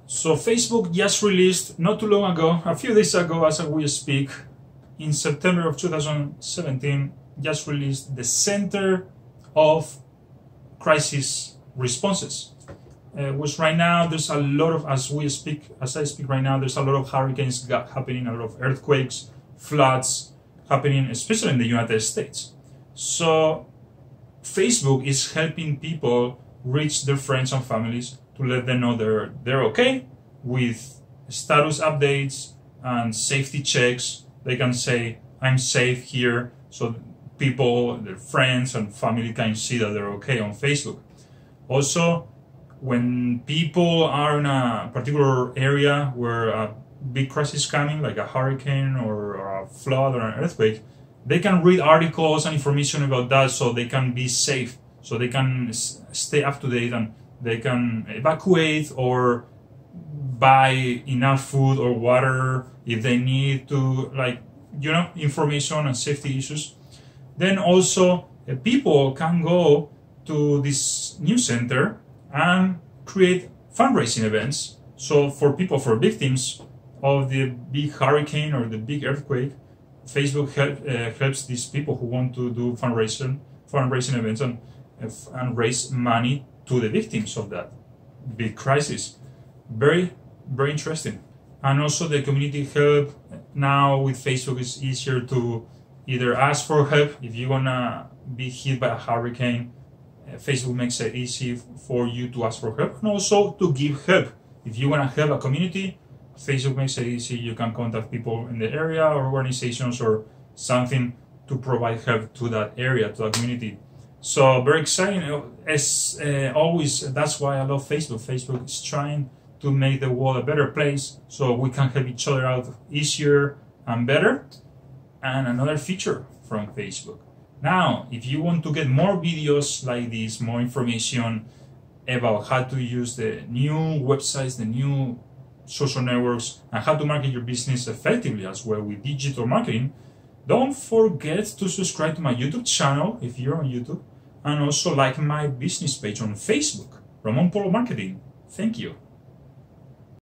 So Facebook just released not too long ago, a few days ago as we speak, in September of 2017, just released the Center of Crisis Responses. Which right now there's a lot of, as I speak right now, there's a lot of hurricanes happening, a lot of earthquakes, floods happening, especially in the United States. So Facebook is helping people reach their friends and families to let them know they're okay, with status updates and safety checks. They can say, I'm safe here, so people, their friends and family can see that they're okay on Facebook. Also, when people are in a particular area where a big crisis is coming, like a hurricane or a flood or an earthquake, they can read articles and information about that so they can be safe, so they can stay up to date, and they can evacuate or buy enough food or water if they need to, like, information and safety issues. Then also people can go to this new center and create fundraising events. So for people, for victims of the big hurricane or the big earthquake, Facebook helps these people who want to do fundraising events and raise money to the victims of that big crisis. Very, very interesting. And also the community help now with Facebook is easier to either ask for help if you wanna be hit by a hurricane. Facebook makes it easy for you to ask for help, and also to give help. If you wanna help a community, Facebook makes it easy. You can contact people in the area or organizations or something to provide help to that area, to that community. So very exciting. As always, that's why I love Facebook. Facebook is trying to make the world a better place so we can help each other out easier and better. And another feature from Facebook. Now, if you want to get more videos like this, more information about how to use the new websites, the new social networks, and how to market your business effectively as well with digital marketing, don't forget to subscribe to my YouTube channel if you're on YouTube, and also like my business page on Facebook, Ramon Polo Marketing. Thank you.